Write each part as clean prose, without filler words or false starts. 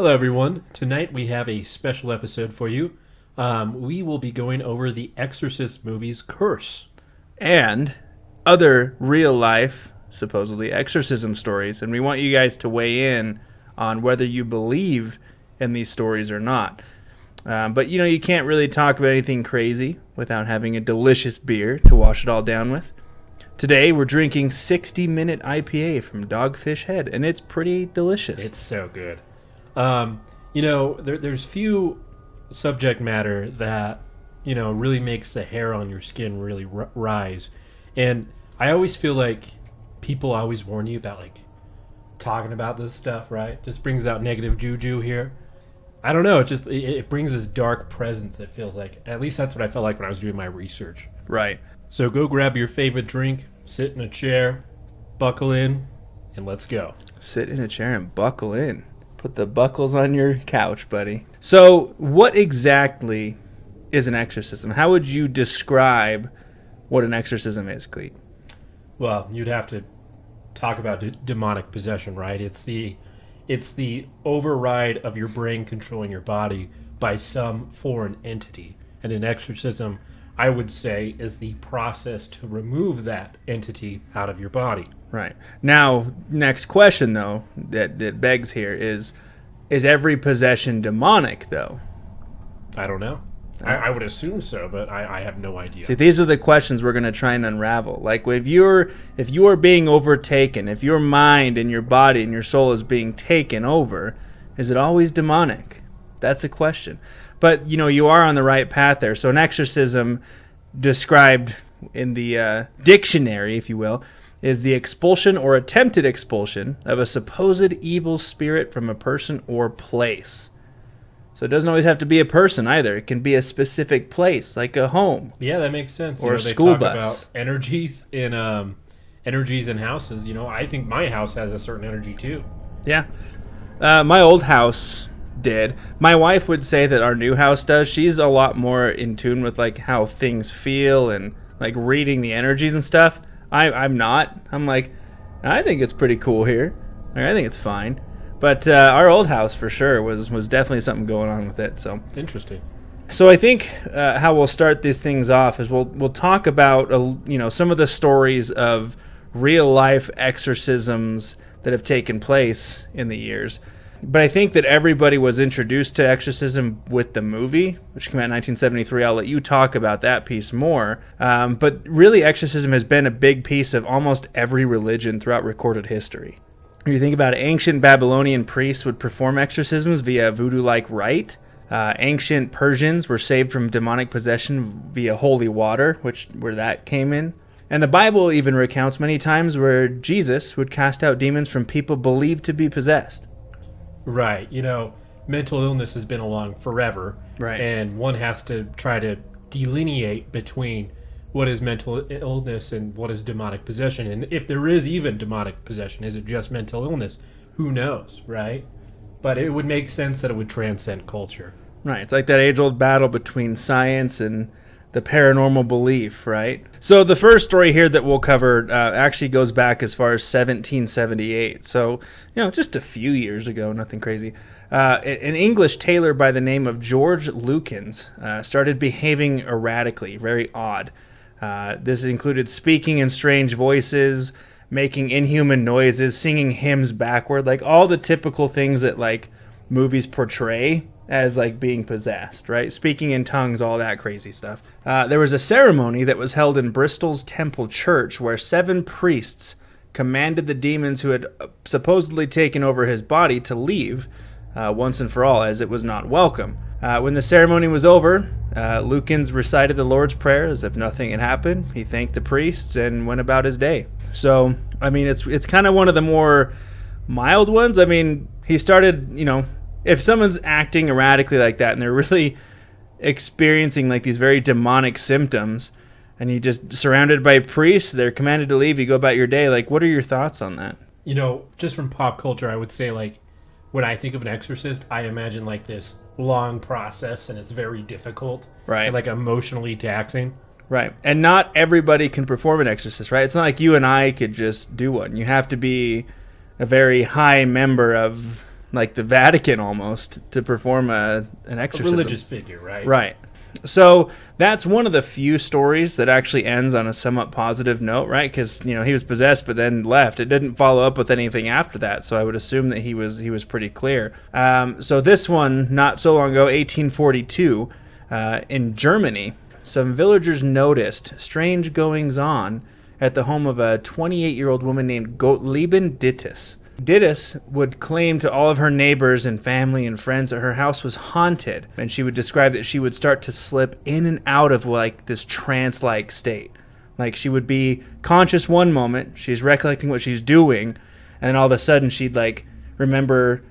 Hello, everyone. Tonight we have a special episode for you. We will be going over the Exorcist movie's Curse. And other real-life, supposedly, exorcism stories. And we want you guys to weigh in on whether you believe in these stories or not. But, you can't really talk about anything crazy without having a delicious beer to wash it all down with. Today, we're drinking 60-minute IPA from Dogfish Head, and it's pretty delicious. It's so good. There's few subject matter that, really makes the hair on your skin really rise. And I always feel like people always warn you about, talking about this stuff, right? Just brings out negative juju here. I don't know. It brings this dark presence, it feels like. At least that's what I felt like when I was doing my research. Right. So go grab your favorite drink, sit in a chair, buckle in, and let's go. Sit in a chair and buckle in. Put the buckles on your couch, buddy. So what exactly is an exorcism? How would you describe what an exorcism is, Cleet? Well, you'd have to talk about demonic possession, right? It's the override of your brain controlling your body by some foreign entity. And an exorcism, I would say, is the process to remove that entity out of your body. Right. Now, next question, though, that begs here is every possession demonic, though? I don't know. I would assume so, but I have no idea. See, these are the questions we're going to try and unravel. Like, if you are being overtaken, if your mind and your body and your soul is being taken over, is it always demonic? That's a question. But, you are on the right path there. So an exorcism, described in the dictionary, if you will, is the expulsion or attempted expulsion of a supposed evil spirit from a person or place. So it doesn't always have to be a person either. It can be a specific place, like a home. Yeah, that makes sense. Or a school bus. They talk about energies in houses. I think my house has a certain energy too. Yeah. My old house did. My wife would say that our new house does. She's a lot more in tune with how things feel and reading the energies and stuff. I'm not. I'm I think it's pretty cool here. I think it's fine. But our old house for sure was definitely something going on with it. So interesting. So I think how we'll start these things off is we'll talk about some of the stories of real life exorcisms that have taken place in the years. But I think that everybody was introduced to exorcism with the movie, which came out in 1973. I'll let you talk about that piece more. But really, exorcism has been a big piece of almost every religion throughout recorded history. When you think about it, ancient Babylonian priests would perform exorcisms via voodoo-like rite. Ancient Persians were saved from demonic possession via holy water, where that came in. And the Bible even recounts many times where Jesus would cast out demons from people believed to be possessed. Right. Mental illness has been along forever. Right. And one has to try to delineate between what is mental illness and what is demonic possession. And if there is even demonic possession, is it just mental illness? Who knows, right? But it would make sense that it would transcend culture. Right. It's like that age-old battle between science and the paranormal belief, right? So the first story here that we'll cover actually goes back as far as 1778. So, just a few years ago, nothing crazy. An English tailor by the name of George Lukens started behaving erratically, very odd. This included speaking in strange voices, making inhuman noises, singing hymns backward, all the typical things that movies portray as being possessed, right? Speaking in tongues, all that crazy stuff. There was a ceremony that was held in Bristol's Temple Church where 7 priests commanded the demons who had supposedly taken over his body to leave once and for all, as it was not welcome. When the ceremony was over, Lukens recited the Lord's Prayer as if nothing had happened. He thanked the priests and went about his day. So, it's kind of one of the more mild ones. He started, if someone's acting erratically like that and they're really experiencing these very demonic symptoms and you just surrounded by priests, they're commanded to leave, you go about your day, what are your thoughts on that? Just from pop culture, I would say when I think of an exorcist, I imagine this long process and it's very difficult. Right. And emotionally taxing. Right. And not everybody can perform an exorcist, right? It's not like you and I could just do one. You have to be a very high member of like the Vatican almost, to perform an A exorcism. religious figure, right? Right. So that's one of the few stories that actually ends on a somewhat positive note, right? Because he was possessed, but then left. It didn't follow up with anything after that, so I would assume that he was pretty clear. So this one, not so long ago, 1842, in Germany, some villagers noticed strange goings on at the home of a 28-year-old woman named Gottlieben Dittis. Dittis would claim to all of her neighbors and family and friends that her house was haunted, and she would describe that she would start to slip in and out of like this trance-like state. Like she would be conscious one moment, she's recollecting what she's doing, and then all of a sudden she'd like remember,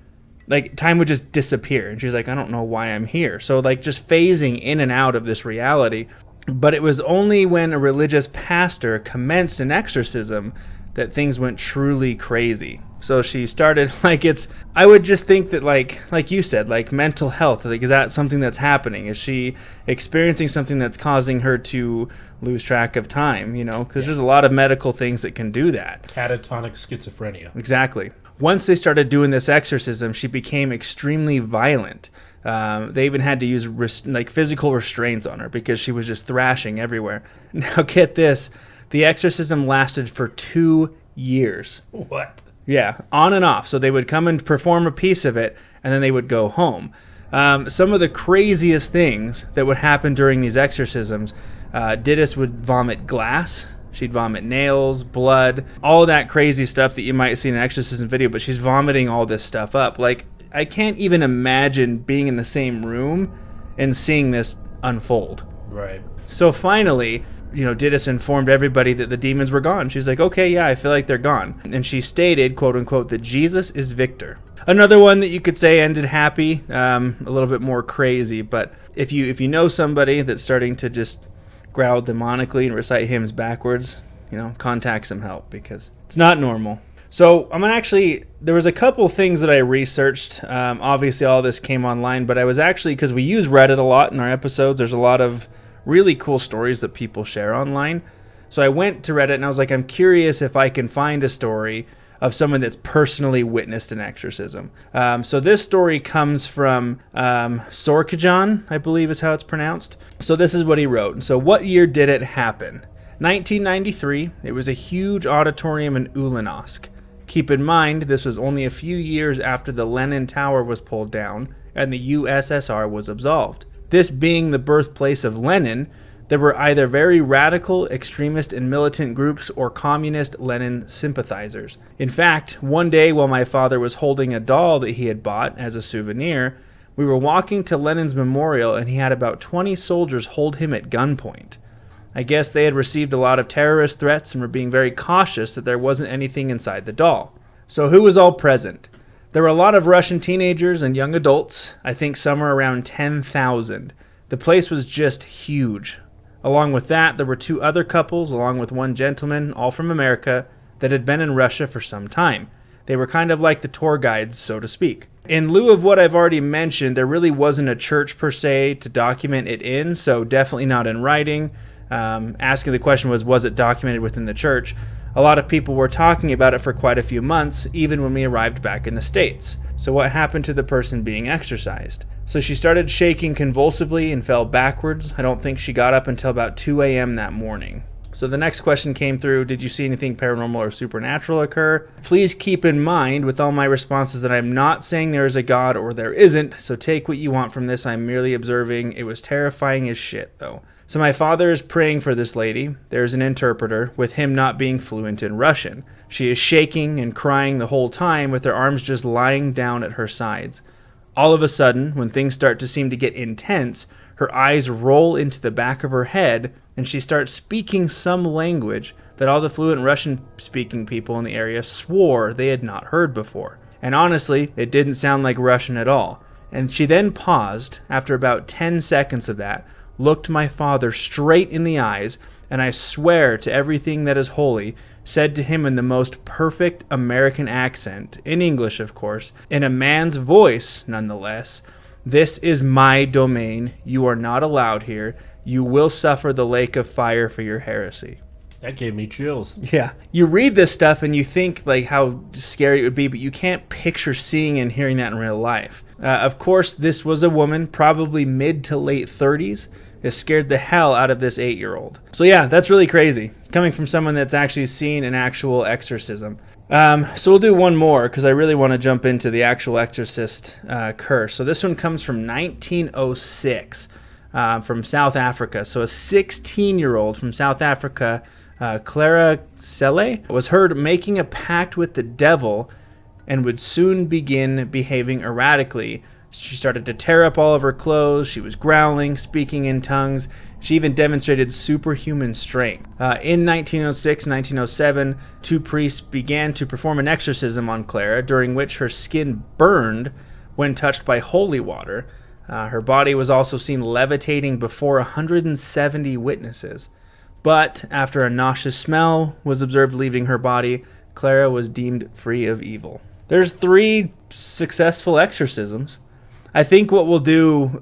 like time would just disappear, and she's like, I don't know why I'm here. So like just phasing in and out of this reality. But it was only when a religious pastor commenced an exorcism that things went truly crazy. So she started, I would just think that like you said, like mental health, like is that something that's happening? Is she experiencing something that's causing her to lose track of time, because there's a lot of medical things that can do that. Catatonic schizophrenia. Exactly. Once they started doing this exorcism, she became extremely violent. They even had to use physical restraints on her because she was just thrashing everywhere. Now get this, the exorcism lasted for 2 years. What? Yeah, on and off. So they would come and perform a piece of it, and then they would go home. Some of the craziest things that would happen during these exorcisms, Dittis would vomit glass. She'd vomit nails, blood, all that crazy stuff that you might see in an exorcism video, but she's vomiting all this stuff up. Like, I can't even imagine being in the same room and seeing this unfold. Right. So finally, Dittis informed everybody that the demons were gone. She's like, okay, yeah, I feel like they're gone. And she stated, quote unquote, that Jesus is victor. Another one that you could say ended happy, a little bit more crazy. But if you know somebody that's starting to just growl demonically and recite hymns backwards, contact some help because it's not normal. So there was a couple things that I researched. Obviously, all this came online, but I was actually, because we use Reddit a lot in our episodes, there's a lot of really cool stories that people share online. So I went to Reddit and I was like, I'm curious if I can find a story of someone that's personally witnessed an exorcism. So this story comes from Sorkajan, I believe is how it's pronounced. So this is what he wrote. So what year did it happen? 1993. It was a huge auditorium in Ulanovsk. Keep in mind, this was only a few years after the Lenin Tower was pulled down and the USSR was absolved. This being the birthplace of Lenin, there were either very radical, extremist, and militant groups or communist Lenin sympathizers. In fact, one day while my father was holding a doll that he had bought as a souvenir, we were walking to Lenin's memorial and he had about 20 soldiers hold him at gunpoint. I guess they had received a lot of terrorist threats and were being very cautious that there wasn't anything inside the doll. So who was all present? There were a lot of Russian teenagers and young adults, I think somewhere around 10,000. The place was just huge. Along with that, there were 2 other couples, along with one gentleman, all from America, that had been in Russia for some time. They were kind of like the tour guides, so to speak. In lieu of what I've already mentioned, there really wasn't a church per se to document it in, so definitely not in writing. Asking the question was it documented within the church? A lot of people were talking about it for quite a few months, even when we arrived back in the States. So what happened to the person being exorcised? So she started shaking convulsively and fell backwards. I don't think she got up until about 2 a.m. that morning. So the next question came through, did you see anything paranormal or supernatural occur? Please keep in mind with all my responses that I'm not saying there is a God or there isn't, so take what you want from this. I'm merely observing. It was terrifying as shit, though. So my father is praying for this lady. There's an interpreter, with him not being fluent in Russian. She is shaking and crying the whole time with her arms just lying down at her sides. All of a sudden, when things start to seem to get intense, her eyes roll into the back of her head and she starts speaking some language that all the fluent Russian-speaking people in the area swore they had not heard before. And honestly, it didn't sound like Russian at all. And she then paused, after about 10 seconds of that, looked my father straight in the eyes, and I swear to everything that is holy, said to him in the most perfect American accent, in English of course, in a man's voice nonetheless, "This is my domain. You are not allowed here. You will suffer the lake of fire for your heresy." That gave me chills. Yeah. You read this stuff and you think like how scary it would be, but you can't picture seeing and hearing that in real life. Of course, this was a woman, probably mid to late 30s. It scared the hell out of this 8-year-old. So yeah, that's really crazy. It's coming from someone that's actually seen an actual exorcism. So we'll do one more because I really want to jump into the actual exorcist curse. So this one comes from 1906 from South Africa. So a 16-year-old from South Africa, Clara Selle, was heard making a pact with the devil and would soon begin behaving erratically. She started to tear up all of her clothes. She was growling, speaking in tongues. She even demonstrated superhuman strength. In 1906 and 1907, 2 priests began to perform an exorcism on Clara, during which her skin burned when touched by holy water. Her body was also seen levitating before 170 witnesses. But after a nauseous smell was observed leaving her body, Clara was deemed free of evil. There's 3 successful exorcisms. I think what we'll do,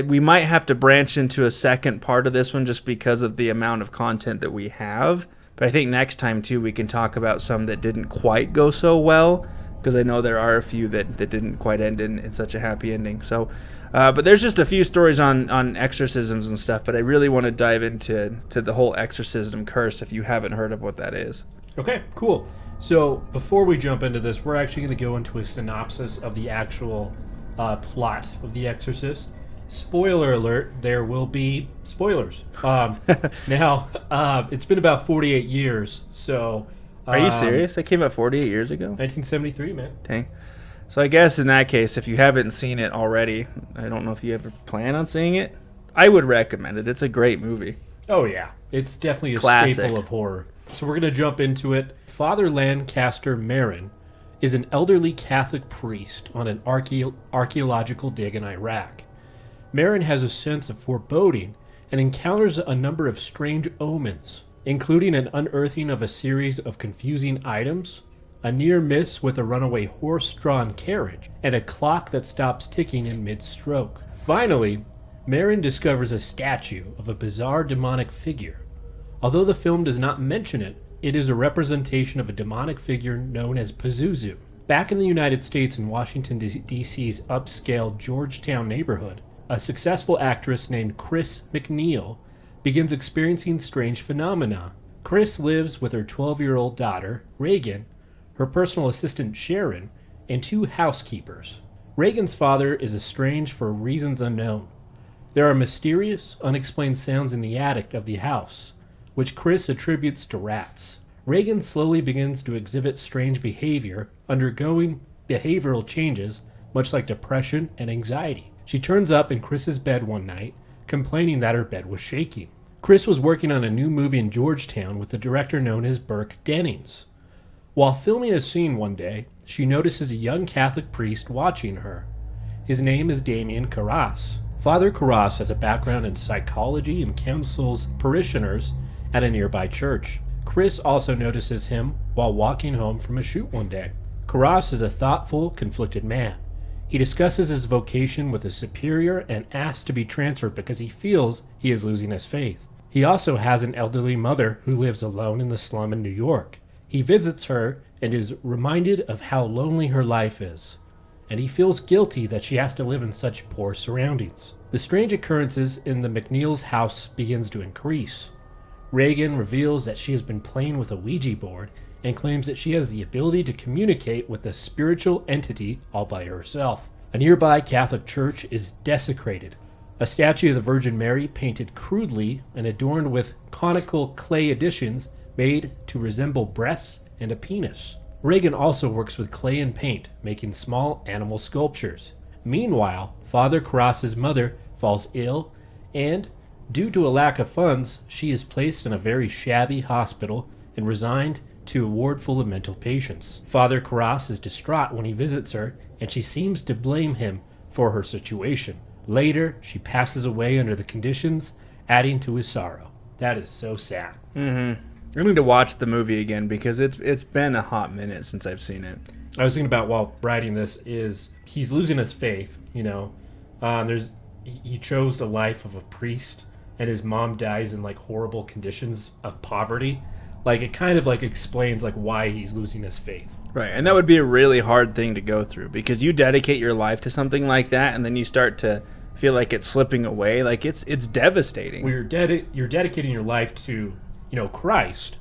we might have to branch into a second part of this one just because of the amount of content that we have. But I think next time, too, we can talk about some that didn't quite go so well, because I know there are a few that didn't quite end in such a happy ending. So, but there's just a few stories on exorcisms and stuff, but I really want to dive into the whole exorcism curse if you haven't heard of what that is. Okay, cool. So before we jump into this, we're actually going to go into a synopsis of the actual plot of The Exorcist. Spoiler alert, there will be spoilers. Now, it's been about 48 years, so... Are you serious? That came out 48 years ago? 1973, man. Dang. So I guess in that case, if you haven't seen it already, I don't know if you ever plan on seeing it. I would recommend it. It's a great movie. Oh, yeah. It's definitely a Classic. staple of horror. So we're going to jump into it. Father Lancaster Marin is an elderly Catholic priest on an archaeological dig in Iraq. Marin has a sense of foreboding and encounters a number of strange omens, including an unearthing of a series of confusing items, a near miss with a runaway horse-drawn carriage, and a clock that stops ticking in mid-stroke. Finally, Marin discovers a statue of a bizarre demonic figure. Although the film does not mention it, it is a representation of a demonic figure known as Pazuzu. Back in the United States in Washington, D.C.'s upscale Georgetown neighborhood, a successful actress named Chris McNeil begins experiencing strange phenomena. Chris lives with her 12-year-old daughter, Reagan, her personal assistant, Sharon, and 2 housekeepers. Reagan's father is estranged for reasons unknown. There are mysterious, unexplained sounds in the attic of the house, which Chris attributes to rats. Reagan slowly begins to exhibit strange behavior, undergoing behavioral changes, much like depression and anxiety. She turns up in Chris's bed one night, complaining that her bed was shaking. Chris was working on a new movie in Georgetown with a director known as Burke Dennings. While filming a scene one day, she notices a young Catholic priest watching her. His name is Damien Carras. Father Carras has a background in psychology and counsels parishioners at a nearby church. Chris also notices him while walking home from a shoot one day. Carras is a thoughtful, conflicted man. He discusses his vocation with a superior and asks to be transferred because he feels he is losing his faith. He also has an elderly mother who lives alone in the slum in New York. He visits her and is reminded of how lonely her life is, and he feels guilty that she has to live in such poor surroundings. The strange occurrences in the McNeil's house begins to increase. Reagan reveals that she has been playing with a Ouija board and claims that she has the ability to communicate with a spiritual entity all by herself. A nearby Catholic church is desecrated. A statue of the Virgin Mary, painted crudely and adorned with conical clay additions made to resemble breasts and a penis. Reagan also works with clay and paint, making small animal sculptures. Meanwhile, Father Carras's mother falls ill, and due to a lack of funds, she is placed in a very shabby hospital and resigned to a ward full of mental patients. Father Carras is distraught when he visits her, and she seems to blame him for her situation. Later, she passes away under the conditions, adding to his sorrow. That is so sad. Mm-hmm. I need to watch the movie again because it's been a hot minute since I've seen it. I was thinking about while writing this is he's losing his faith. He chose the life of a priest, and his mom dies in like horrible conditions of poverty. Like, it kind of like explains like why he's losing his faith. Right, and that would be a really hard thing to go through because you dedicate your life to something like that, and then you start to feel like it's slipping away. Like it's devastating. Well, you're dedicating your life to, Christ,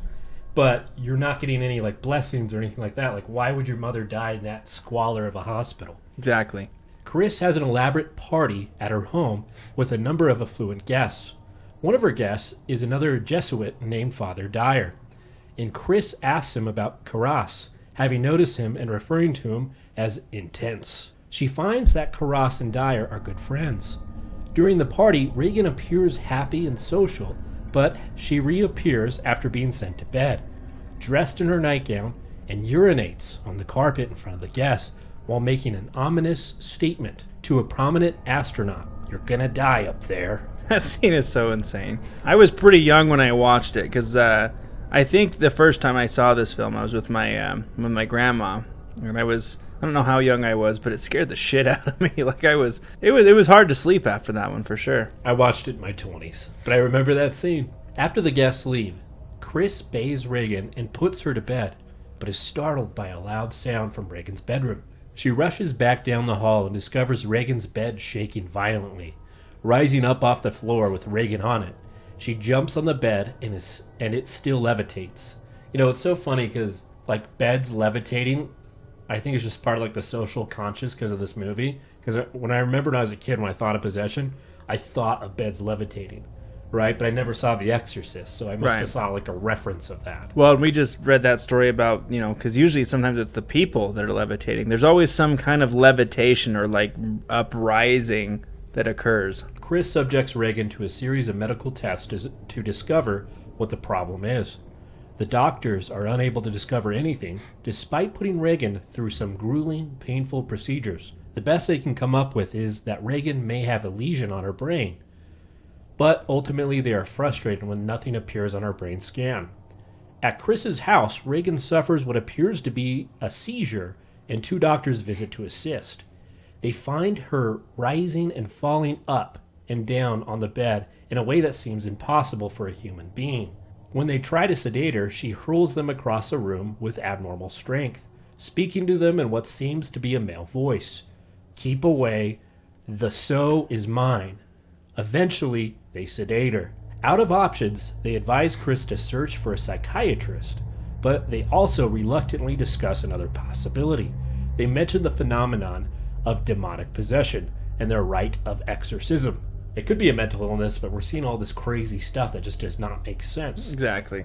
but you're not getting any like blessings or anything like that. Like, why would your mother die in that squalor of a hospital? Exactly. Chris has an elaborate party at her home with a number of affluent guests. One of her guests is another Jesuit named Father Dyer, and Chris asks him about Carras, having noticed him and referring to him as intense. She finds that Carras and Dyer are good friends. During the party, Regan appears happy and social, but she reappears after being sent to bed, dressed in her nightgown, and urinates on the carpet in front of the guests while making an ominous statement to a prominent astronaut. "You're gonna die up there." That scene is so insane. I was pretty young when I watched it because I think the first time I saw this film, I was with my grandma, and I don't know how young I was, but it scared the shit out of me. Like it was hard to sleep after that one for sure. I watched it in my 20s, but I remember that scene. After the guests leave, Chris bathes Regan and puts her to bed, but is startled by a loud sound from Regan's bedroom. She rushes back down the hall and discovers Regan's bed shaking violently, rising up off the floor with Regan on it. She jumps on the bed and it still levitates. It's so funny because like beds levitating, I think it's just part of like the social conscious because of this movie. Because when I remember when I was a kid, when I thought of possession, I thought of beds levitating, right? But I never saw The Exorcist, so I must have saw like a reference of that. Well, we just read that story about, because usually sometimes it's the people that are levitating. There's always some kind of levitation or like uprising that occurs. Chris subjects Regan to a series of medical tests to discover what the problem is. The doctors are unable to discover anything, despite putting Regan through some grueling, painful procedures. The best they can come up with is that Regan may have a lesion on her brain, but ultimately they are frustrated when nothing appears on her brain scan. At Chris's house, Regan suffers what appears to be a seizure, and 2 doctors visit to assist. They find her rising and falling up and down on the bed in a way that seems impossible for a human being. When they try to sedate her, she hurls them across a room with abnormal strength, speaking to them in what seems to be a male voice. "Keep away, the soul is mine." Eventually, they sedate her. Out of options, they advise Chris to search for a psychiatrist, but they also reluctantly discuss another possibility. They mention the phenomenon of demonic possession and their rite of exorcism. It could be a mental illness, but we're seeing all this crazy stuff that just does not make sense. Exactly.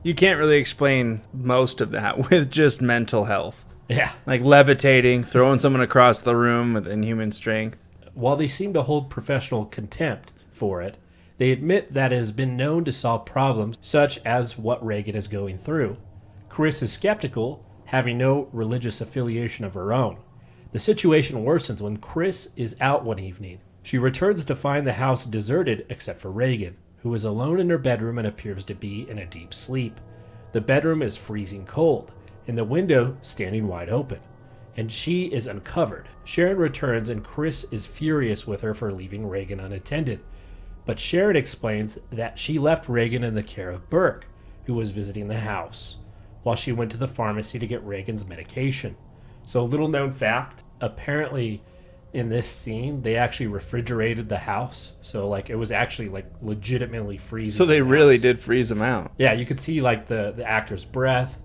You can't really explain most of that with just mental health. Yeah. Like levitating, throwing someone across the room with inhuman strength. While they seem to hold professional contempt for it, they admit that it has been known to solve problems such as what Regan is going through. Chris is skeptical, having no religious affiliation of her own. The situation worsens when Chris is out one evening. She returns to find the house deserted except for Regan, who is alone in her bedroom and appears to be in a deep sleep. The bedroom is freezing cold, and the window standing wide open, and she is uncovered. Sharon returns, and Chris is furious with her for leaving Regan unattended. But Sharon explains that she left Regan in the care of Burke, who was visiting the house, while she went to the pharmacy to get Regan's medication. So, little known fact, apparently in this scene, they actually refrigerated the house. So, like, it was actually, like, legitimately freezing. So they really did freeze them out. Yeah, you could see, like, the actor's breath.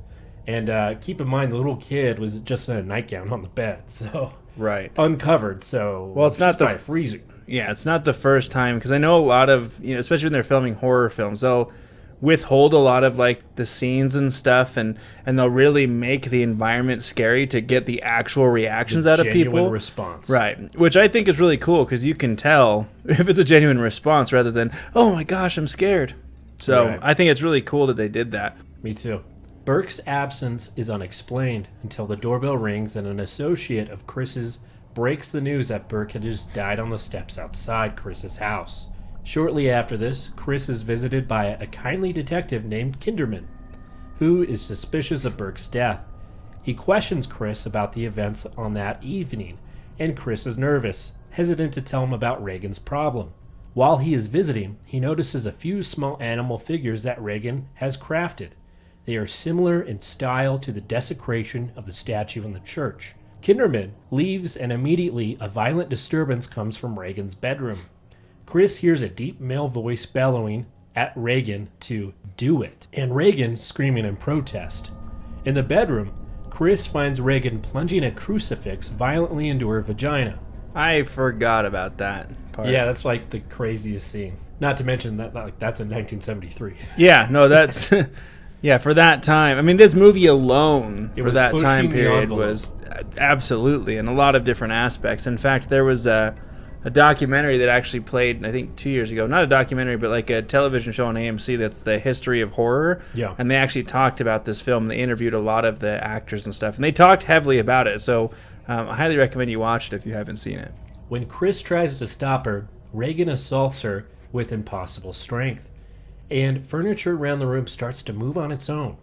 And keep in mind, the little kid was just in a nightgown on the bed. So, right. Uncovered. So, well, it's not the freezing. Yeah, it's not the first time. Because I know a lot of, especially when they're filming horror films, they'll withhold a lot of like the scenes and stuff, and they'll really make the environment scary to get the actual reactions out of people. Genuine response. Right. Which I think is really cool because you can tell if it's a genuine response rather than, oh my gosh, I'm scared. So right. I think it's really cool that they did that. Me too. Burke's absence is unexplained until the doorbell rings and an associate of Chris's breaks the news that Burke had just died on the steps outside Chris's house. Shortly after this, Chris is visited by a kindly detective named Kinderman, who is suspicious of Burke's death. He questions Chris about the events on that evening, and Chris is nervous, hesitant to tell him about Regan's problem. While he is visiting, he notices a few small animal figures that Regan has crafted. They are similar in style to the desecration of the statue in the church. Kinderman leaves, and immediately a violent disturbance comes from Reagan's bedroom. Chris hears a deep male voice bellowing at Reagan to do it, and Reagan screaming in protest. In the bedroom, Chris finds Reagan plunging a crucifix violently into her vagina. I forgot about that part. Yeah, that's like the craziest scene. Not to mention that that's in 1973. Yeah, no, that's yeah, for that time. I mean, this movie alone for that time period was absolutely in a lot of different aspects. In fact, there was a documentary that actually played, I think, 2 years ago. Not a documentary, but like a television show on AMC that's the history of horror. Yeah. And they actually talked about this film. They interviewed a lot of the actors and stuff, and they talked heavily about it. So I highly recommend you watch it if you haven't seen it. When Chris tries to stop her, Reagan assaults her with impossible strength, and furniture around the room starts to move on its own.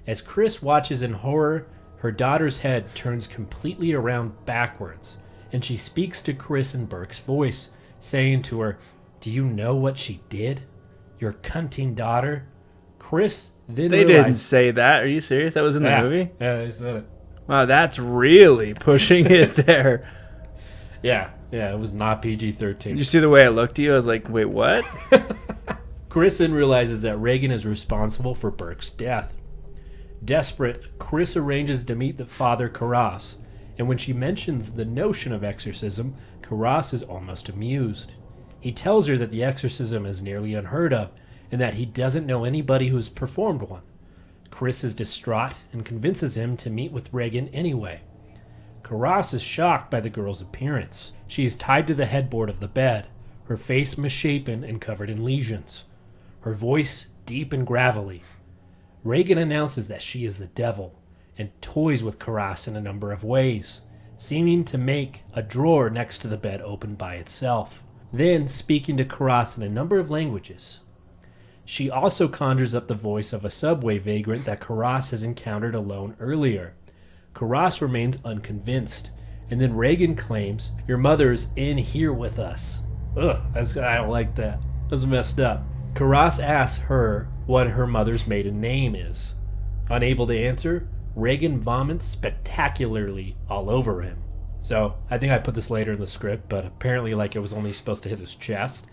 As Chris watches in horror, her daughter's head turns completely around backwards, and she speaks to Chris in Burke's voice, saying to her, "Do you know what she did? Your cunting daughter?" Chris then They didn't say that. Are you serious? That was in the movie? Yeah, they said it. Wow, that's really pushing it there. Yeah, it was not PG-13. Did you see the way I looked at you? I was like, wait, what? Chris then realizes that Reagan is responsible for Burke's death. Desperate, Chris arranges to meet the father Karras, and when she mentions the notion of exorcism, Karras is almost amused. He tells her that the exorcism is nearly unheard of, and that he doesn't know anybody who's performed one. Chris is distraught and convinces him to meet with Reagan anyway. Karras is shocked by the girl's appearance. She is tied to the headboard of the bed, her face misshapen and covered in lesions, her voice deep and gravelly. Reagan announces that she is the devil and toys with Karras in a number of ways, seeming to make a drawer next to the bed open by itself, then speaking to Karras in a number of languages. She also conjures up the voice of a subway vagrant that Karras has encountered alone earlier. Karras remains unconvinced, and then Reagan claims, "Your mother's in here with us." Ugh, I don't like that. That's messed up. Karras asks her what her mother's maiden name is. Unable to answer, Reagan vomits spectacularly all over him. So, I think I put this later in the script, but apparently it was only supposed to hit his chest,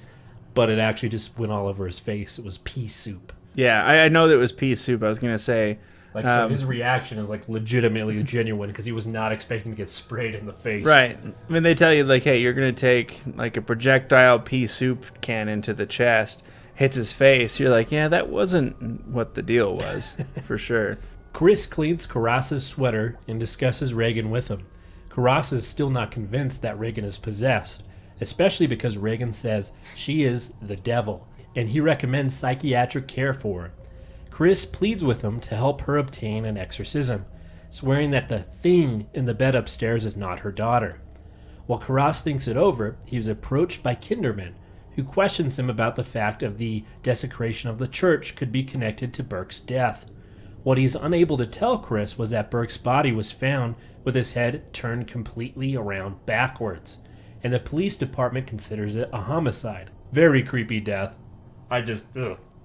but it actually just went all over his face. It was pea soup. Yeah, I know that it was pea soup. I was going to say... So his reaction is legitimately genuine because he was not expecting to get sprayed in the face. Right. I mean, they tell you hey, you're going to take a projectile pea soup cannon to the chest, hits his face. You're like, yeah, that wasn't what the deal was, for sure. Chris cleans Karras' sweater and discusses Reagan with him. Karras is still not convinced that Reagan is possessed, especially because Reagan says she is the devil, and he recommends psychiatric care for her. Chris pleads with him to help her obtain an exorcism, swearing that the thing in the bed upstairs is not her daughter. While Karras thinks it over, he is approached by Kinderman, who questions him about the fact of the desecration of the church could be connected to Burke's death. What he's unable to tell Chris was that Burke's body was found with his head turned completely around backwards, and the police department considers it a homicide. Very creepy death.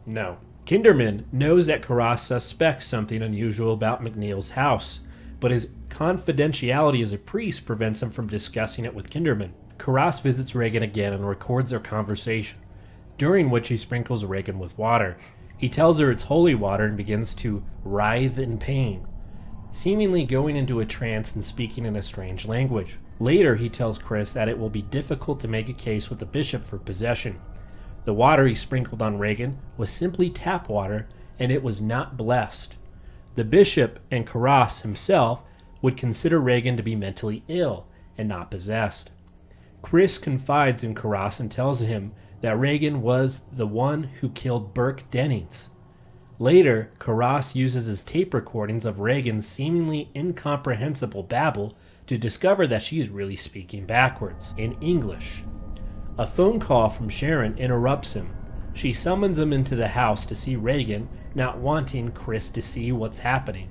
No. Kinderman knows that Karras suspects something unusual about McNeil's house, but his confidentiality as a priest prevents him from discussing it with Kinderman. Karras visits Reagan again and records their conversation, during which he sprinkles Reagan with water. He tells her it's holy water and begins to writhe in pain, seemingly going into a trance and speaking in a strange language. Later, he tells Chris that it will be difficult to make a case with the bishop for possession. The water he sprinkled on Reagan was simply tap water, and it was not blessed. The bishop and Karras himself would consider Reagan to be mentally ill and not possessed. Chris confides in Karras and tells him that Reagan was the one who killed Burke Dennings. Later, Karras uses his tape recordings of Reagan's seemingly incomprehensible babble to discover that she is really speaking backwards, in English. A phone call from Sharon interrupts him. She summons him into the house to see Reagan, not wanting Chris to see what's happening.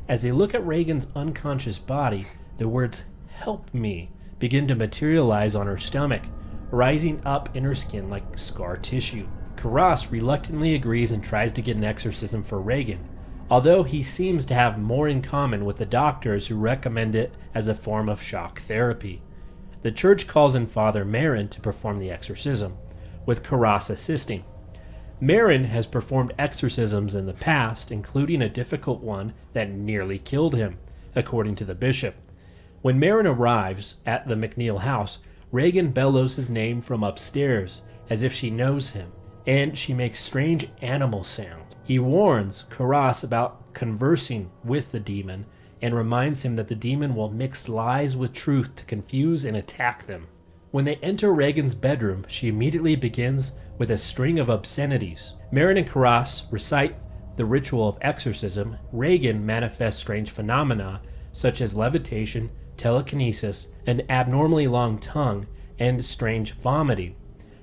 As they look at Reagan's unconscious body, the words, "Help me," begin to materialize on her stomach, rising up in her skin like scar tissue. Karras reluctantly agrees and tries to get an exorcism for Reagan, although he seems to have more in common with the doctors who recommend it as a form of shock therapy. The church calls in Father Marin to perform the exorcism, with Karras assisting. Marin has performed exorcisms in the past, including a difficult one that nearly killed him, according to the bishop. When Marin arrives at the McNeil house, Reagan bellows his name from upstairs, as if she knows him, and she makes strange animal sounds. He warns Karras about conversing with the demon, and reminds him that the demon will mix lies with truth to confuse and attack them. When they enter Reagan's bedroom, she immediately begins with a string of obscenities. Marin and Karras recite the ritual of exorcism. Reagan manifests strange phenomena such as levitation, telekinesis, an abnormally long tongue, and strange vomiting.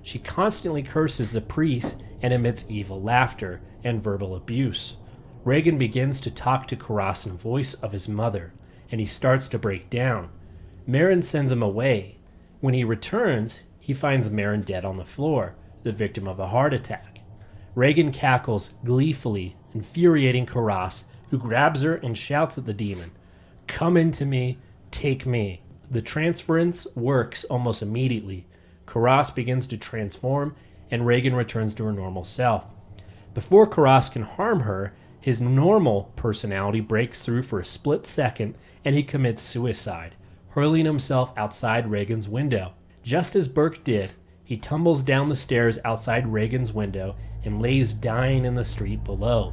She constantly curses the priest and emits evil laughter and verbal abuse. Reagan begins to talk to Karras in the voice of his mother, and he starts to break down. Marin sends him away. When he returns, he finds Marin dead on the floor, the victim of a heart attack. Reagan cackles gleefully, infuriating Karras, who grabs her and shouts at the demon, "Come into me, take me." The transference works almost immediately. Karras begins to transform, and Reagan returns to her normal self. Before Karras can harm her, his normal personality breaks through for a split second, and he commits suicide, hurling himself outside Reagan's window. Just as Burke did, he tumbles down the stairs outside Reagan's window and lays dying in the street below.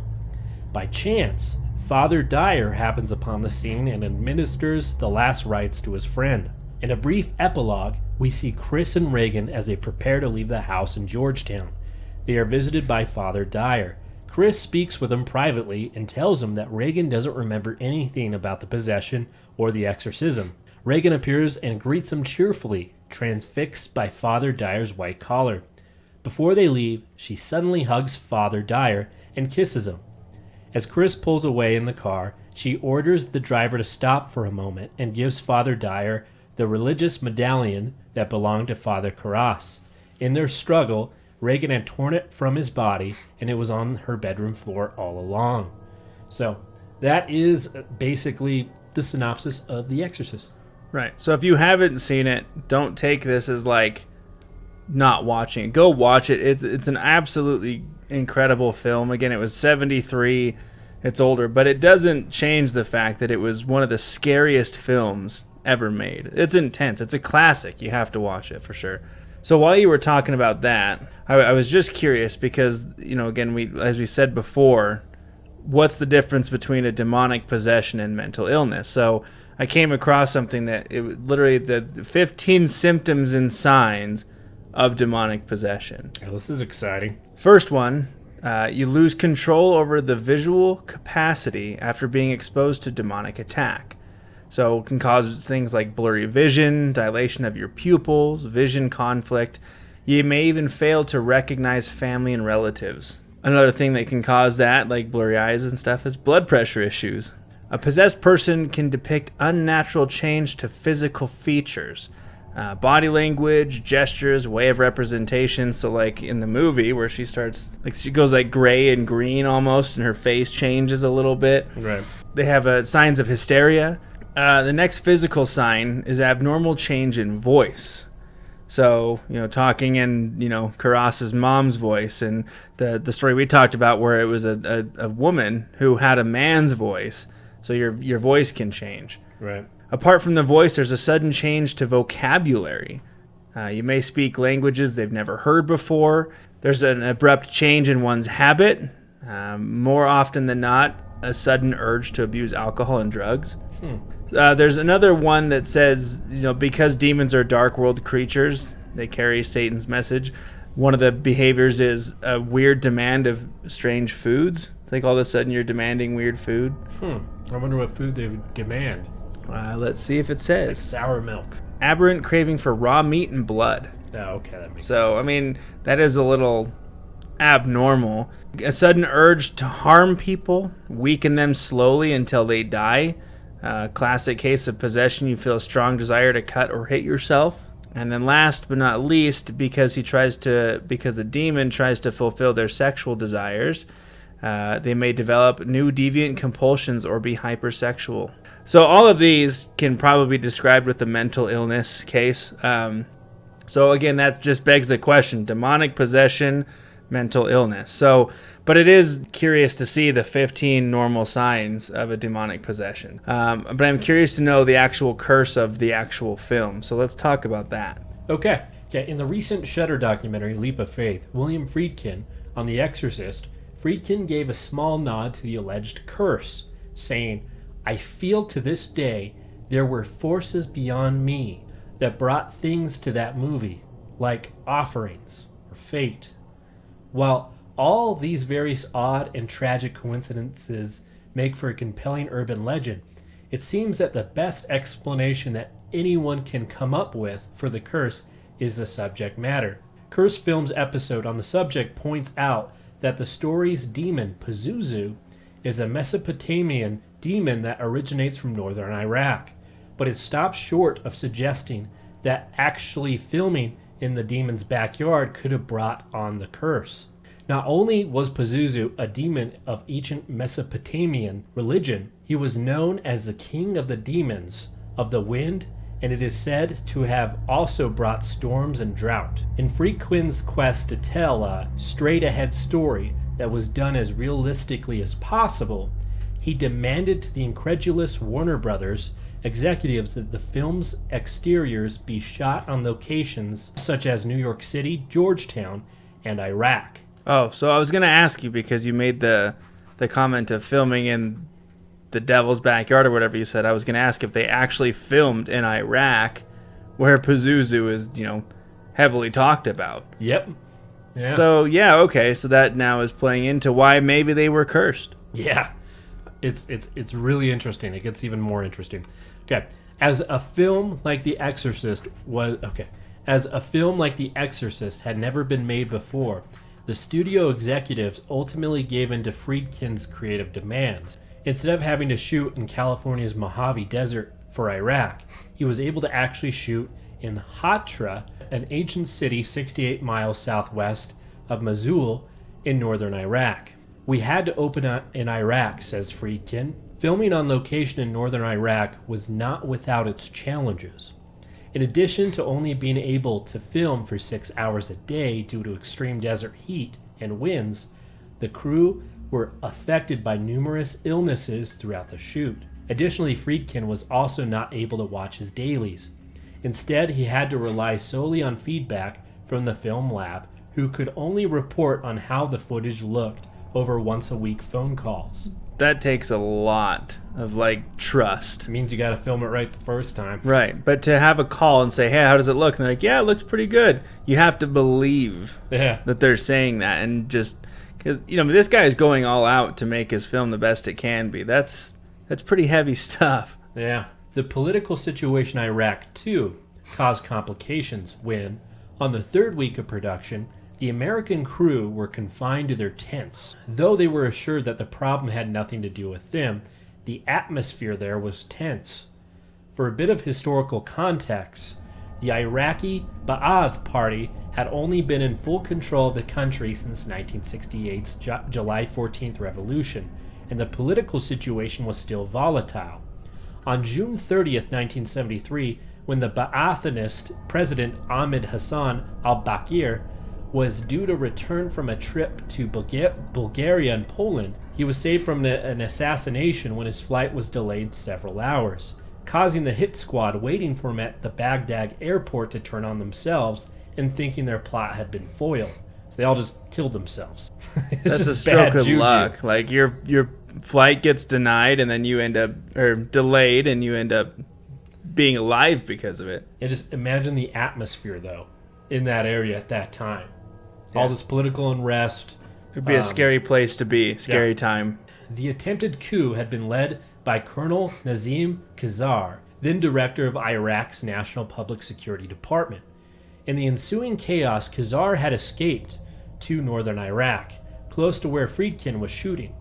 By chance, Father Dyer happens upon the scene and administers the last rites to his friend. In a brief epilogue, we see Chris and Reagan as they prepare to leave the house in Georgetown. They are visited by Father Dyer. Chris speaks with him privately and tells him that Reagan doesn't remember anything about the possession or the exorcism. Reagan appears and greets him cheerfully, transfixed by Father Dyer's white collar. Before they leave, she suddenly hugs Father Dyer and kisses him. As Chris pulls away in the car, she orders the driver to stop for a moment and gives Father Dyer the religious medallion that belonged to Father Karras. In their struggle, Reagan had torn it from his body, and it was on her bedroom floor all along. So that is basically the synopsis of The Exorcist. Right. So if you haven't seen it, don't take this as like not watching it. Go watch it. It's an absolutely incredible film. Again, it was 73. It's older, but it doesn't change the fact that it was one of the scariest films ever made. It's intense. It's a classic. You have to watch it for sure. So while you were talking about that, I was just curious because, again, as we said before, what's the difference between a demonic possession and mental illness? So I came across something that it was literally the 15 symptoms and signs of demonic possession. Oh, this is exciting. First one, you lose control over the visual capacity after being exposed to demonic attack. So it can cause things like blurry vision, dilation of your pupils, vision conflict. You may even fail to recognize family and relatives. Another thing that can cause that, like blurry eyes and stuff, is blood pressure issues. A possessed person can depict unnatural change to physical features, body language, gestures, way of representation. So like in the movie where she goes like gray and green almost, and her face changes a little bit. Right. They have signs of hysteria. The next physical sign is abnormal change in voice. So, talking in, Karras's mom's voice, and the story we talked about where it was a woman who had a man's voice. So your voice can change. Right. Apart from the voice, there's a sudden change to vocabulary. You may speak languages they've never heard before. There's an abrupt change in one's habit. More often than not, a sudden urge to abuse alcohol and drugs. There's another one that says, because demons are dark world creatures, they carry Satan's message. One of the behaviors is a weird demand of strange foods. Like all of a sudden you're demanding weird food. I wonder what food they would demand. Let's see if it says. It's like sour milk. Aberrant craving for raw meat and blood. Oh, okay, that makes sense. So, I mean, that is a little abnormal. A sudden urge to harm people, weaken them slowly until they die. Classic case of possession, you feel a strong desire to cut or hit yourself. And then last but not least, because the demon tries to fulfill their sexual desires, They may develop new deviant compulsions or be hypersexual. So all of these can probably be described with the mental illness case. So again, that just begs the question: demonic possession, mental illness. So, but it is curious to see the 15 normal signs of a demonic possession. But I'm curious to know the actual curse of the actual film. So let's talk about that. Okay. In the recent Shudder documentary Leap of Faith, William Friedkin on The Exorcist, Friedkin gave a small nod to the alleged curse, saying, "I feel to this day there were forces beyond me that brought things to that movie, like offerings or fate." While all these various odd and tragic coincidences make for a compelling urban legend, it seems that the best explanation that anyone can come up with for the curse is the subject matter. Curse Film's episode on the subject points out that the story's demon, Pazuzu, is a Mesopotamian demon that originates from northern Iraq, but it stops short of suggesting that actually filming in the demon's backyard could have brought on the curse. Not only was Pazuzu a demon of ancient Mesopotamian religion, he was known as the king of the demons of the wind, and it is said to have also brought storms and drought. In Friedkin's quest to tell a straight-ahead story that was done as realistically as possible, he demanded to the incredulous Warner Brothers executives that the film's exteriors be shot on locations such as New York City, Georgetown, and Iraq. Oh, so I was going to ask you, because you made the comment of filming in the devil's backyard or whatever you said. I was going to ask if they actually filmed in Iraq, where Pazuzu is, heavily talked about. Yep. Yeah. So, yeah, okay. So that now is playing into why maybe they were cursed. Yeah. It's really interesting. It gets even more interesting. Okay. As a film like The Exorcist had never been made before, the studio executives ultimately gave in to Friedkin's creative demands. Instead of having to shoot in California's Mojave Desert for Iraq, he was able to actually shoot in Hatra, an ancient city 68 miles southwest of Mosul in northern Iraq. "We had to open in Iraq," says Friedkin. "Filming on location in northern Iraq was not without its challenges. In addition to only being able to film for 6 hours a day due to extreme desert heat and winds, the crew were affected by numerous illnesses throughout the shoot. Additionally, Friedkin was also not able to watch his dailies. Instead, he had to rely solely on feedback from the film lab, who could only report on how the footage looked over once-a-week phone calls." That takes a lot of, trust. It means you got to film it right the first time. Right, but to have a call and say, "Hey, how does it look?" And they're like, "Yeah, it looks pretty good." You have to believe that they're saying that, and just... because, this guy is going all out to make his film the best it can be. That's pretty heavy stuff. Yeah. The political situation in Iraq, too, caused complications when, on the third week of production, the American crew were confined to their tents. Though they were assured that the problem had nothing to do with them, the atmosphere there was tense. For a bit of historical context, the Iraqi Ba'ath Party had only been in full control of the country since 1968's July 14th revolution, and the political situation was still volatile. On June 30th, 1973, when the Ba'athinist President Ahmed Hassan al-Bakir was due to return from a trip to Bulgaria and Poland, he was saved from an assassination when his flight was delayed several hours, causing the hit squad waiting for him at the Baghdad airport to turn on themselves and thinking their plot had been foiled. So they all just killed themselves. That's a stroke of luck. Your flight gets denied and then you end up, or delayed, and you end up being alive because of it. And just imagine the atmosphere, though, in that area at that time. Yeah. All this political unrest. It'd be a scary place to be. Scary time. The attempted coup had been led by Colonel Nazim Khazar, then director of Iraq's National Public Security Department. In the ensuing chaos, Khazar had escaped to northern Iraq, close to where Friedkin was shooting.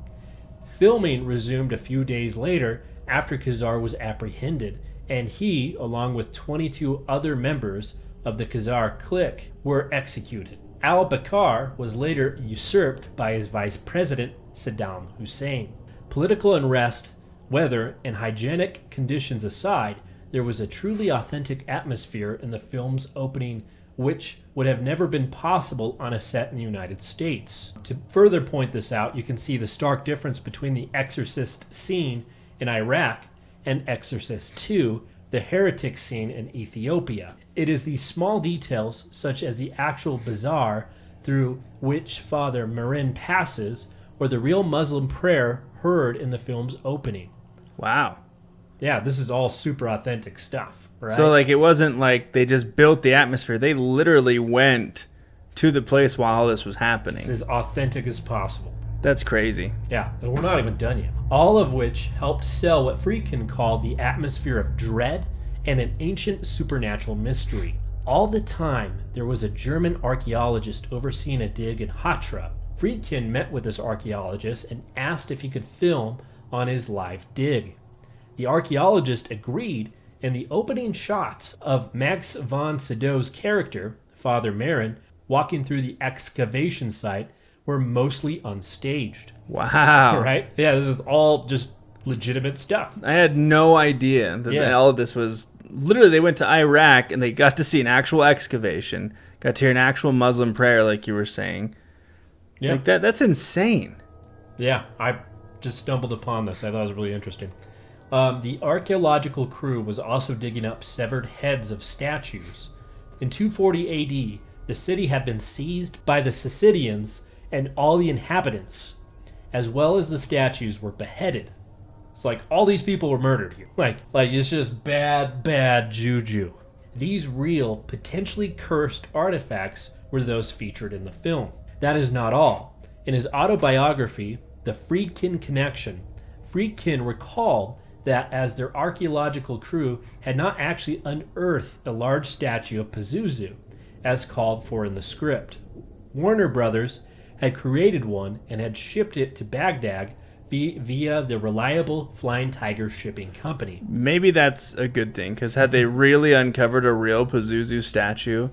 Filming resumed a few days later after Khazar was apprehended, and he, along with 22 other members of the Khazar clique, were executed. Al-Bakr was later usurped by his vice president, Saddam Hussein. Political unrest, weather, and hygienic conditions aside, there was a truly authentic atmosphere in the film's opening which would have never been possible on a set in the United States. To further point this out, you can see the stark difference between the Exorcist scene in Iraq and Exorcist 2, the heretic scene in Ethiopia. It is these small details, such as the actual bazaar through which Father Marin passes, or the real Muslim prayer heard in the film's opening. Wow. Yeah, this is all super authentic stuff, right? So, like, it wasn't like they just built the atmosphere. They literally went to the place while all this was happening. It's as authentic as possible. That's crazy. Yeah, and we're not even done yet. All of which helped sell what Friedkin called the atmosphere of dread and an ancient supernatural mystery. All the time, there was a German archaeologist overseeing a dig in Hatra. Friedkin met with this archaeologist and asked if he could film on his live dig. The archaeologist agreed, and the opening shots of Max von Sydow's character, Father Marin, walking through the excavation site were mostly unstaged. Wow. Right? Yeah, this is all just legitimate stuff. I had no idea that all of this was... Literally, they went to Iraq, and they got to see an actual excavation, got to hear an actual Muslim prayer, like you were saying. Yeah. Like that's insane. Yeah, I just stumbled upon this. I thought it was really interesting. The archaeological crew was also digging up severed heads of statues. In 240 AD, the city had been seized by the Scythians, and all the inhabitants, as well as the statues, were beheaded. It's like all these people were murdered here. Like it's just bad juju. These real, potentially cursed artifacts were those featured in the film. That is not all. In his autobiography, The Friedkin Connection, Friedkin recalled that as their archaeological crew had not actually unearthed a large statue of Pazuzu, as called for in the script. Warner Brothers had created one and had shipped it to Baghdad via the reliable Flying Tiger shipping company. Maybe that's a good thing, because had they really uncovered a real Pazuzu statue,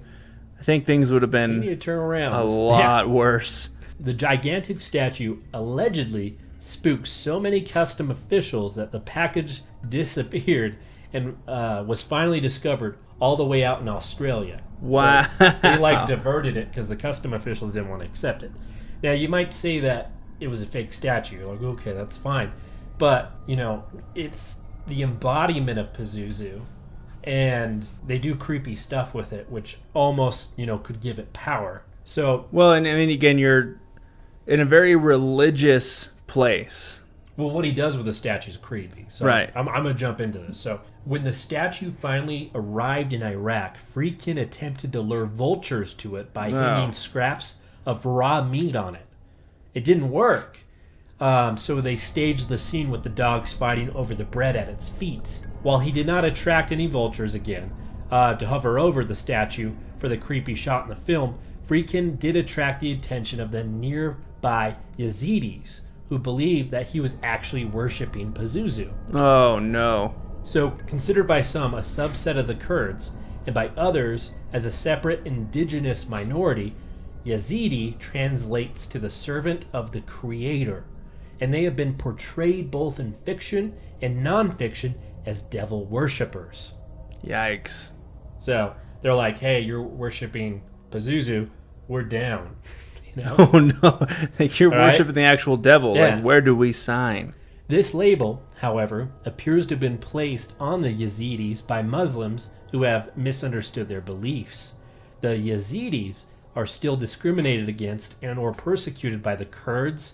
I think things would have been a lot worse. The gigantic statue allegedly spooked so many custom officials that the package disappeared and was finally discovered all the way out in Australia. Wow. So they diverted it because the custom officials didn't want to accept it. Now, you might say that it was a fake statue. You're like, okay, that's fine. But, it's the embodiment of Pazuzu, and they do creepy stuff with it, which almost, could give it power. So, well, and I mean, again, you're in a very religious place. Well, what he does with the statue is creepy. So right. I'm going to jump into this. So when the statue finally arrived in Iraq, Friedkin attempted to lure vultures to it by hanging scraps of raw meat on it. It didn't work. So they staged the scene with the dogs fighting over the bread at its feet. While he did not attract any vultures again to hover over the statue for the creepy shot in the film, Friedkin did attract the attention of the nearby Yazidis, who believed that he was actually worshipping Pazuzu. Oh, no. So, considered by some a subset of the Kurds, and by others as a separate indigenous minority, Yazidi translates to the servant of the Creator, and they have been portrayed both in fiction and non-fiction as devil worshippers. Yikes. So, they're like, hey, you're worshipping Pazuzu, we're down. Oh, no. Like you're worshiping the actual devil. Yeah. Like, where do we sign? This label, however, appears to have been placed on the Yazidis by Muslims who have misunderstood their beliefs. The Yazidis are still discriminated against and or persecuted by the Kurds,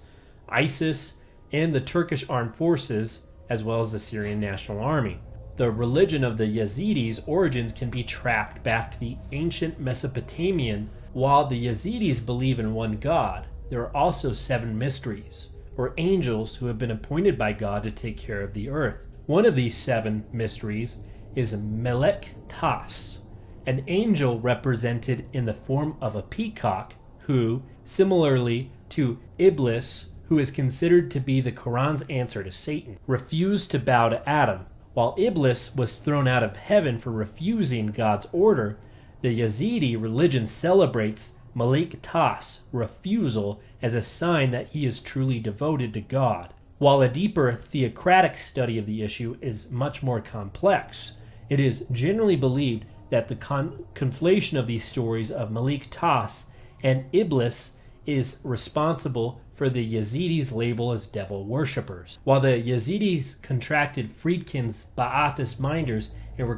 ISIS, and the Turkish armed forces, as well as the Syrian National Army. The religion of the Yazidis' origins can be traced back to the ancient Mesopotamian. While the Yazidis believe in one God, there are also 7 mysteries, or angels who have been appointed by God to take care of the earth. One of these 7 mysteries is Melek Tas, an angel represented in the form of a peacock who, similarly to Iblis, who is considered to be the Quran's answer to Satan, refused to bow to Adam. While Iblis was thrown out of heaven for refusing God's order, the Yazidi religion celebrates Malik Tas' refusal as a sign that he is truly devoted to God. While a deeper theocratic study of the issue is much more complex, it is generally believed that the conflation of these stories of Malik Tas and Iblis is responsible for the Yazidis' label as devil worshippers. While the Yazidis contracted Friedkin's Ba'athist minders and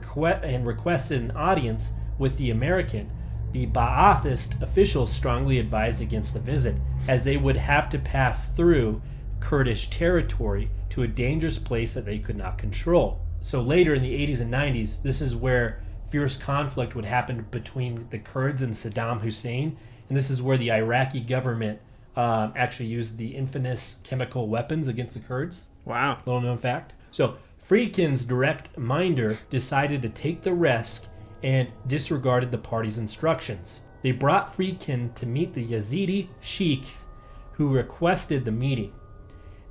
requested an audience with the American, the Ba'athist officials strongly advised against the visit, as they would have to pass through Kurdish territory to a dangerous place that they could not control. So later in the 80s and 90s, this is where fierce conflict would happen between the Kurds and Saddam Hussein, and this is where the Iraqi government actually used the infamous chemical weapons against the Kurds. Wow. Little known fact. So Friedkin's direct minder decided to take the risk and disregarded the party's instructions. They brought Friedkin to meet the Yazidi sheikh who requested the meeting.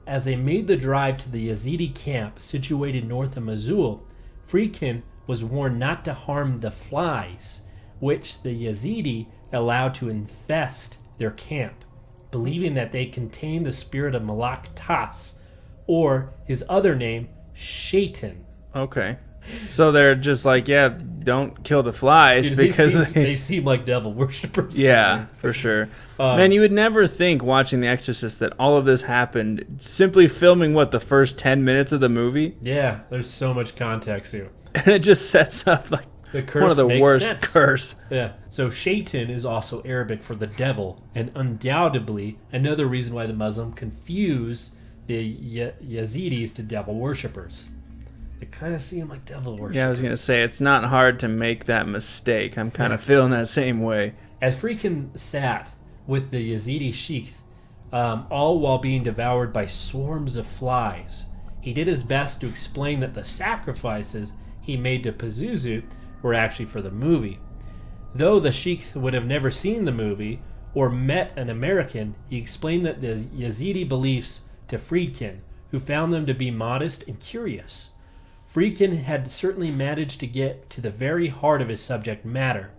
As they made the drive to the Yazidi camp situated north of Mosul, Friedkin was warned not to harm the flies, which the Yazidi allowed to infest their camp, believing that they contained the spirit of Malak Tas, or his other name, Shaitan. Okay. So they're just like, yeah, don't kill the flies. Dude, because they seem like devil worshippers. Yeah, for sure. Man, you would never think watching The Exorcist that all of this happened simply filming, the first 10 minutes of the movie? Yeah, there's so much context here. And it just sets up like the curse one of the makes worst sense. curse. Yeah. So Shaitan is also Arabic for the devil, and undoubtedly another reason why the Muslim confuse the Yazidis to devil worshippers. They kind of seem like devil worshippers. Yeah, I was going to say, it's not hard to make that mistake. I'm kind of feeling that same way. As Friedkin sat with the Yazidi sheikh, all while being devoured by swarms of flies, he did his best to explain that the sacrifices he made to Pazuzu were actually for the movie. Though the sheikh would have never seen the movie or met an American, he explained that the Yazidi beliefs to Friedkin, who found them to be modest and curious. Friedkin had certainly managed to get to the very heart of his subject matter.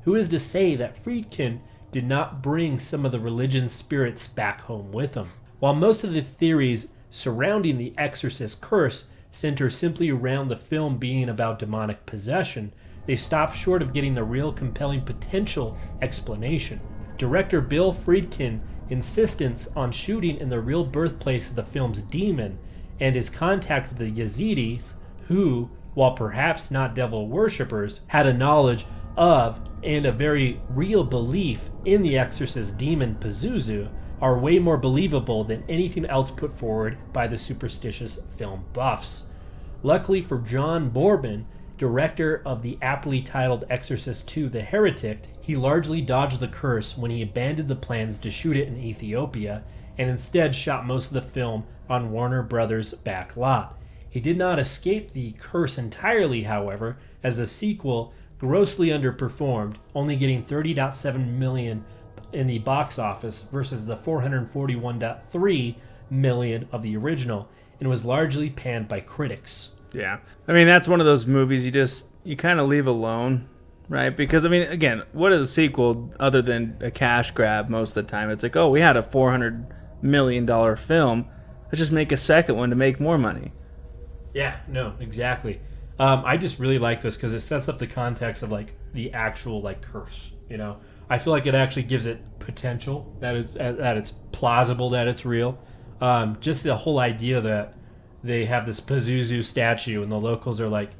Who is to say that Friedkin did not bring some of the religion's spirits back home with him? While most of the theories surrounding the Exorcist curse center simply around the film being about demonic possession, they stop short of getting the real compelling potential explanation. Director Bill Friedkin's insistence on shooting in the real birthplace of the film's demon and his contact with the Yazidis, who, while perhaps not devil worshippers, had a knowledge of and a very real belief in the Exorcist demon Pazuzu, are way more believable than anything else put forward by the superstitious film buffs. Luckily for John Boorman, director of the aptly titled Exorcist II: The Heretic, he largely dodged the curse when he abandoned the plans to shoot it in Ethiopia and instead shot most of the film on Warner Brothers' back lot. He did not escape the curse entirely, however, as the sequel grossly underperformed, only getting $30.7 million in the box office versus the $441.3 million of the original, and was largely panned by critics. Yeah. I mean, that's one of those movies you kind of leave alone, right? Because, I mean, again, what is a sequel other than a cash grab most of the time? It's like, oh, we had a $400 million film. Let's just make a second one to make more money. Yeah, no, exactly. I just really like this because it sets up the context of, like, the actual, like, curse, you know? I feel like it actually gives it potential, that it's plausible, that it's real. Just the whole idea that they have this Pazuzu statue and the locals are like,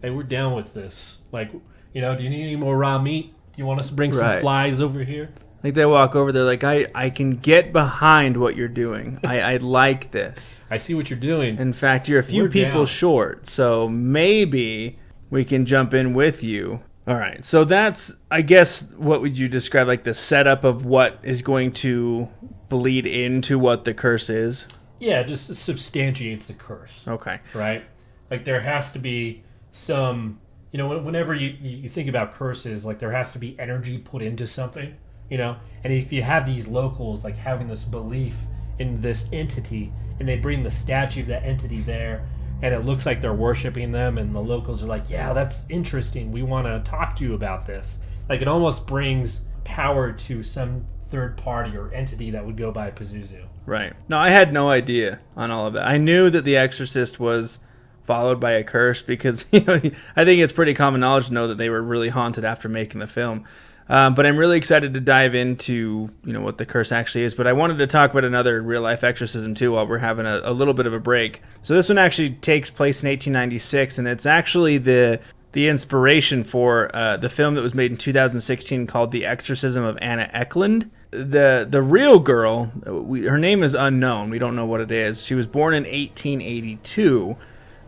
hey, we're down with this. Like, you know, do you need any more raw meat? Do you want us to bring some flies over here? Like, they walk over, they're like, I can get behind what you're doing. I like this. I see what you're doing. In fact, you're a few people short, so maybe we can jump in with you. All right, so that's, I guess, what would you describe, like the setup of what is going to bleed into what the curse is? Yeah, it just substantiates the curse. Okay. Right? Like, there has to be some, you know, whenever you think about curses, like, there has to be energy put into something, you know? And if you have these locals, like, having this belief in this entity, and they bring the statue of that entity there, and it looks like they're worshiping them, and the locals are like, yeah, that's interesting. We want to talk to you about this. Like, it almost brings power to some third party or entity that would go by Pazuzu. Right. No, I had no idea on all of that. I knew that The Exorcist was followed by a curse because I think it's pretty common knowledge to know that they were really haunted after making the film. But I'm really excited to dive into what the curse actually is. But I wanted to talk about another real life exorcism too while we're having a little bit of a break. So this one actually takes place in 1896, and it's actually the inspiration for the film that was made in 2016 called The Exorcism of Anna Eklund. The real girl, her name is unknown. We don't know what it is. She was born in 1882,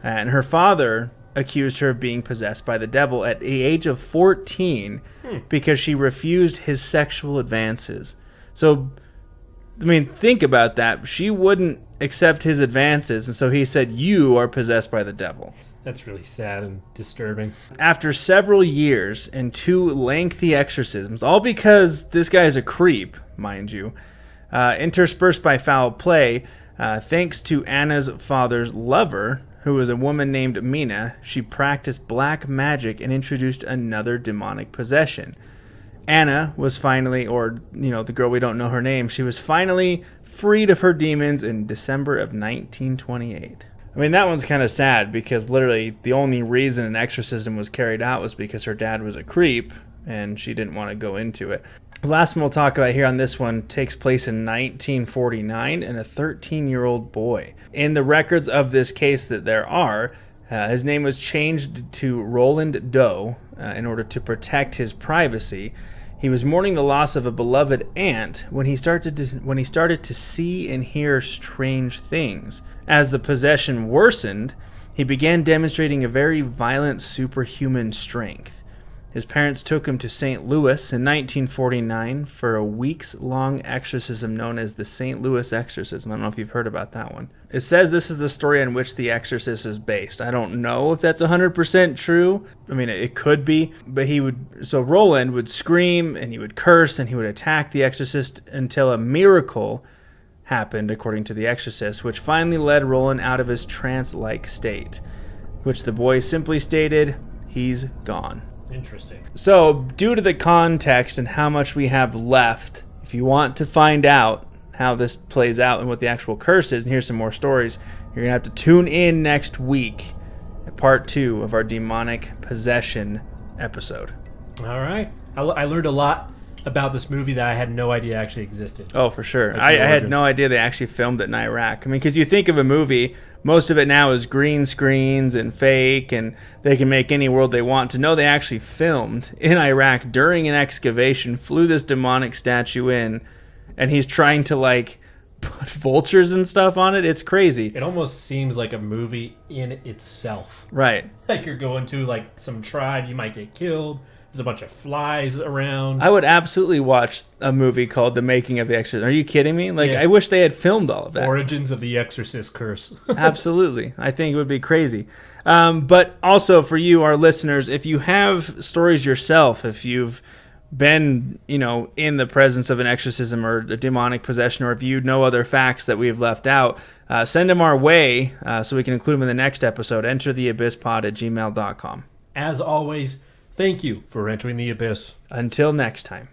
and her father accused her of being possessed by the devil at the age of 14 because she refused his sexual advances. So, I mean, think about that. She wouldn't accept his advances, and so he said, "You are possessed by the devil." That's really sad and disturbing. After several years and 2 lengthy exorcisms, all because this guy is a creep, mind you, interspersed by foul play, thanks to Anna's father's lover, who was a woman named Mina, she practiced black magic and introduced another demonic possession. Anna was finally, the girl we don't know her name, she was finally freed of her demons in December of 1928. I mean, that one's kind of sad because literally the only reason an exorcism was carried out was because her dad was a creep and she didn't want to go into it. The last one we'll talk about here on this one takes place in 1949 and a 13-year-old boy. In the records of this case that there are, his name was changed to Roland Doe in order to protect his privacy. He was mourning the loss of a beloved aunt when he started to see and hear strange things. As the possession worsened, he began demonstrating a very violent superhuman strength. His parents took him to St. Louis in 1949 for a weeks-long exorcism known as the St. Louis Exorcism. I don't know if you've heard about that one. It says this is the story on which The Exorcist is based. I don't know if that's 100% true. I mean, it could be, but Roland would scream and he would curse and he would attack the exorcist until a miracle happened, according to The Exorcist, which finally led Roland out of his trance-like state, which the boy simply stated, "He's gone." Interesting. So, due to the context and how much we have left, if you want to find out how this plays out and what the actual curse is and hear some more stories, you're going to have to tune in next week at part 2 of our demonic possession episode. All right. I learned a lot about this movie that I had no idea actually existed. Oh, for sure. I had no idea they actually filmed it in Iraq. I mean, because you think of a movie, most of it now is green screens and fake, and they can make any world they want. To know they actually filmed in Iraq during an excavation, flew this demonic statue in, and he's trying to, put vultures and stuff on it. It's crazy. It almost seems like a movie in itself. Right. Like you're going to, some tribe, you might get killed. There's a bunch of flies around. I would absolutely watch a movie called The Making of the Exorcist. Are you kidding me? I wish they had filmed all of that. Origins of the Exorcist curse. Absolutely. I think it would be crazy. But also for you, our listeners, if you have stories yourself, if you've been, in the presence of an exorcism or a demonic possession, or if you know other facts that we've left out, send them our way so we can include them in the next episode. entertheabysspod@gmail.com. As always, thank you for entering the abyss. Until next time.